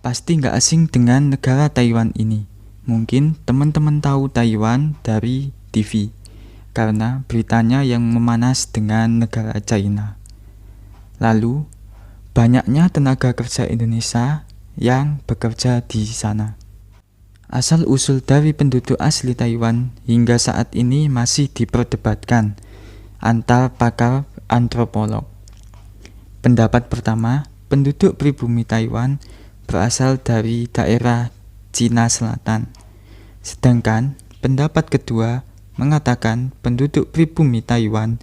Pasti nggak asing dengan negara Taiwan ini. Mungkin teman-teman tahu Taiwan dari TV, karena beritanya yang memanas dengan negara China. Lalu, banyaknya tenaga kerja Indonesia yang bekerja di sana. Asal-usul dari penduduk asli Taiwan hingga saat ini masih diperdebatkan antar pakar antropolog. Pendapat pertama, penduduk pribumi Taiwan berasal dari daerah Cina Selatan. Sedangkan pendapat kedua mengatakan penduduk pribumi Taiwan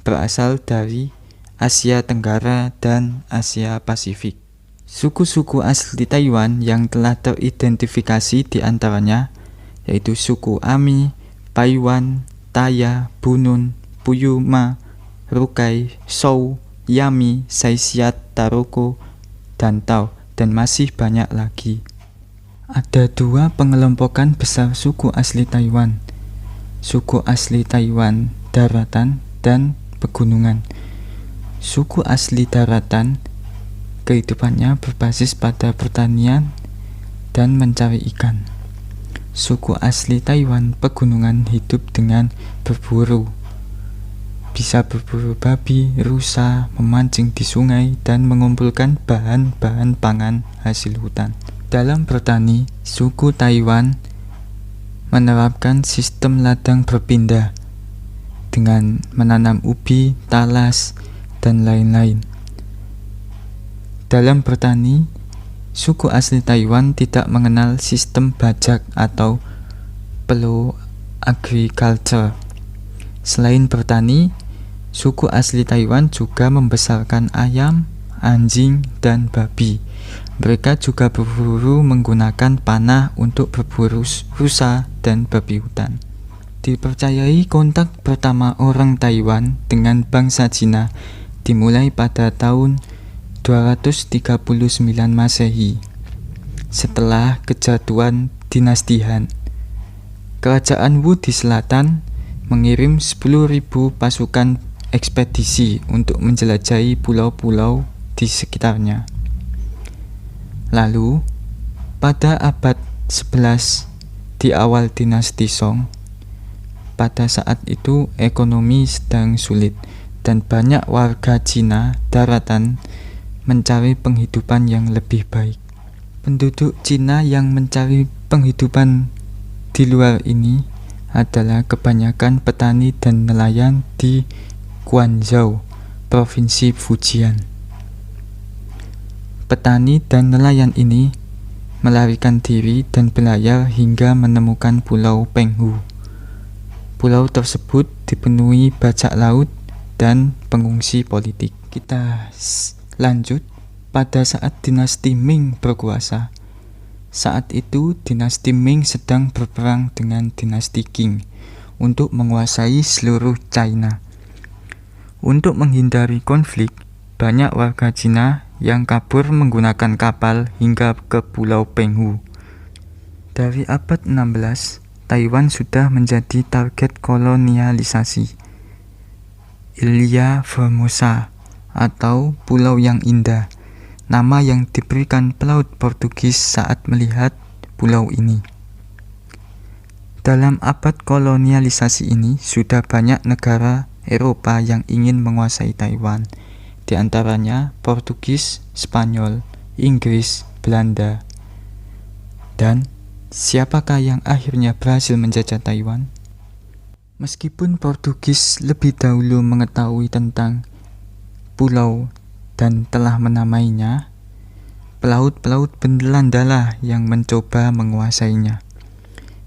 berasal dari Asia Tenggara dan Asia Pasifik. Suku-suku asli Taiwan yang telah teridentifikasi diantaranya yaitu suku Ami, Paiwan, Taya, Bunun, Puyuma, Rukai, Shou, Yami, Saisiat, Taroko, dan Tao, dan masih banyak lagi. Ada dua pengelompokan besar suku asli Taiwan. Suku asli Taiwan daratan dan pegunungan. Suku asli daratan kehidupannya berbasis pada pertanian dan mencari ikan. Suku asli Taiwan pegunungan hidup dengan berburu. Bisa berburu babi, rusa, memancing di sungai, dan mengumpulkan bahan-bahan pangan hasil hutan. Dalam bertani, suku Taiwan menerapkan sistem ladang berpindah dengan menanam ubi, talas, dan lain-lain. Dalam bertani, suku asli Taiwan tidak mengenal sistem bajak atau plow agriculture. Selain bertani, suku asli Taiwan juga membesarkan ayam, anjing, dan babi. Mereka juga berburu menggunakan panah untuk berburu rusa dan babi hutan. Dipercayai kontak pertama orang Taiwan dengan bangsa Cina dimulai pada tahun 239 Masehi. Setelah kejatuhan dinasti Han, Kerajaan Wu di selatan mengirim 10.000 pasukan ekspedisi untuk menjelajahi pulau-pulau di sekitarnya. Lalu, pada abad 11 di awal dinasti Song, pada saat itu ekonomi sedang sulit dan banyak warga Cina daratan mencari penghidupan yang lebih baik. Penduduk Cina yang mencari penghidupan di luar ini adalah kebanyakan petani dan nelayan di Guangzhou, Provinsi Fujian. Petani dan nelayan ini melarikan diri dan berlayar hingga menemukan Pulau Penghu. Pulau tersebut dipenuhi bajak laut dan pengungsi politik. Kita lanjut pada saat dinasti Ming berkuasa. Saat itu dinasti Ming sedang berperang dengan dinasti Qing untuk menguasai seluruh China. Untuk menghindari konflik, banyak warga Cina yang kabur menggunakan kapal hingga ke Pulau Penghu. Dari abad 16, Taiwan sudah menjadi target kolonialisasi. Ilha Formosa atau Pulau yang Indah, nama yang diberikan pelaut Portugis saat melihat pulau ini. Dalam abad kolonialisasi ini, sudah banyak negara Eropa yang ingin menguasai Taiwan, di antaranya Portugis, Spanyol, Inggris, Belanda. Dan siapakah yang akhirnya berhasil menjajah Taiwan? Meskipun Portugis lebih dahulu mengetahui tentang pulau dan telah menamainya, pelaut-pelaut Belanda lah yang mencoba menguasainya.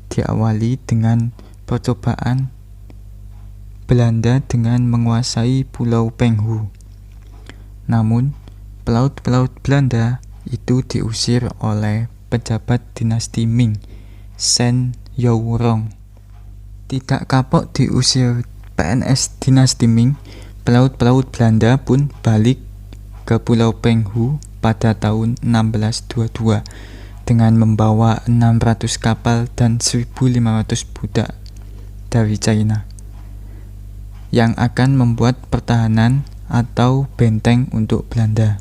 Diawali dengan percobaan Belanda dengan menguasai Pulau Penghu. Namun, pelaut-pelaut Belanda itu diusir oleh pejabat dinasti Ming, Shen Yourong. Tidak kapok diusir PNS dinasti Ming, pelaut-pelaut Belanda pun balik ke Pulau Penghu pada tahun 1622 dengan membawa 600 kapal dan 1.500 budak dari China yang akan membuat pertahanan atau benteng untuk Belanda.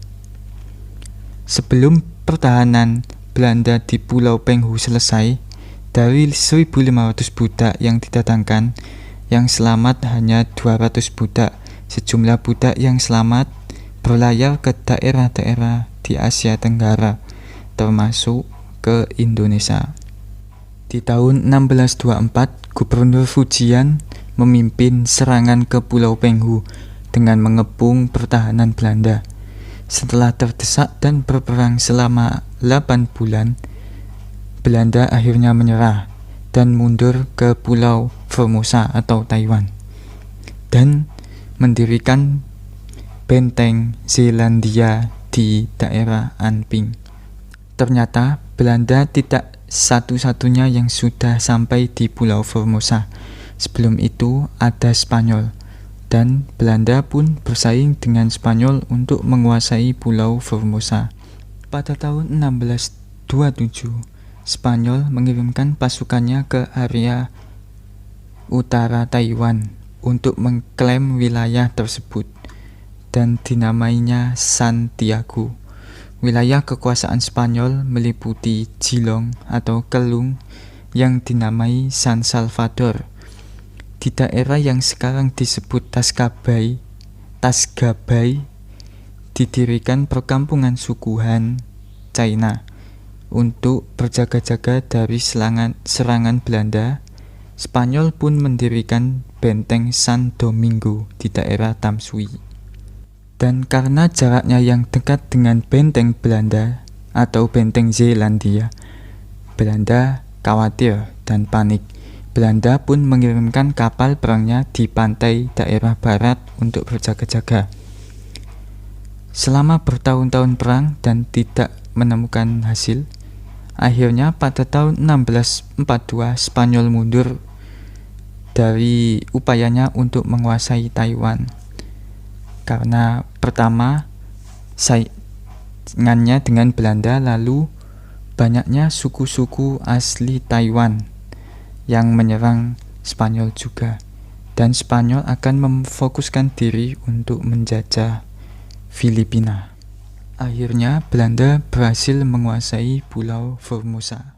Sebelum pertahanan Belanda di Pulau Penghu selesai, dari 1.500 budak yang didatangkan, yang selamat hanya 200 budak. Sejumlah budak yang selamat berlayar ke daerah-daerah di Asia Tenggara, termasuk ke Indonesia. Di tahun 1624, Gubernur Fujian memimpin serangan ke Pulau Penghu dengan mengepung pertahanan Belanda. Setelah terdesak dan berperang selama 8 bulan, Belanda akhirnya menyerah dan mundur ke Pulau Formosa atau Taiwan dan mendirikan benteng Zelandia di daerah Anping. Ternyata Belanda tidak satu-satunya yang sudah sampai di Pulau Formosa. Sebelum itu ada Spanyol, dan Belanda pun bersaing dengan Spanyol untuk menguasai Pulau Formosa. Pada tahun 1627, Spanyol mengirimkan pasukannya ke area utara Taiwan untuk mengklaim wilayah tersebut dan dinamainya Santiago. Wilayah kekuasaan Spanyol meliputi Geelong atau Kelung yang dinamai San Salvador. Di daerah yang sekarang disebut Tasgabay, didirikan perkampungan suku Han China untuk berjaga-jaga dari serangan Belanda. Spanyol pun mendirikan benteng San Domingo di daerah Tamsui. Dan karena jaraknya yang dekat dengan benteng Belanda atau benteng Zelandia, Belanda khawatir dan panik. Belanda pun mengirimkan kapal perangnya di pantai daerah barat untuk berjaga-jaga. Selama bertahun-tahun perang dan tidak menemukan hasil, akhirnya pada tahun 1642 Spanyol mundur dari upayanya untuk menguasai Taiwan. Karena pertama, saingannya dengan Belanda, lalu banyaknya suku-suku asli Taiwan yang menyerang Spanyol juga, dan Spanyol akan memfokuskan diri untuk menjajah Filipina. Akhirnya Belanda berhasil menguasai Pulau Formosa.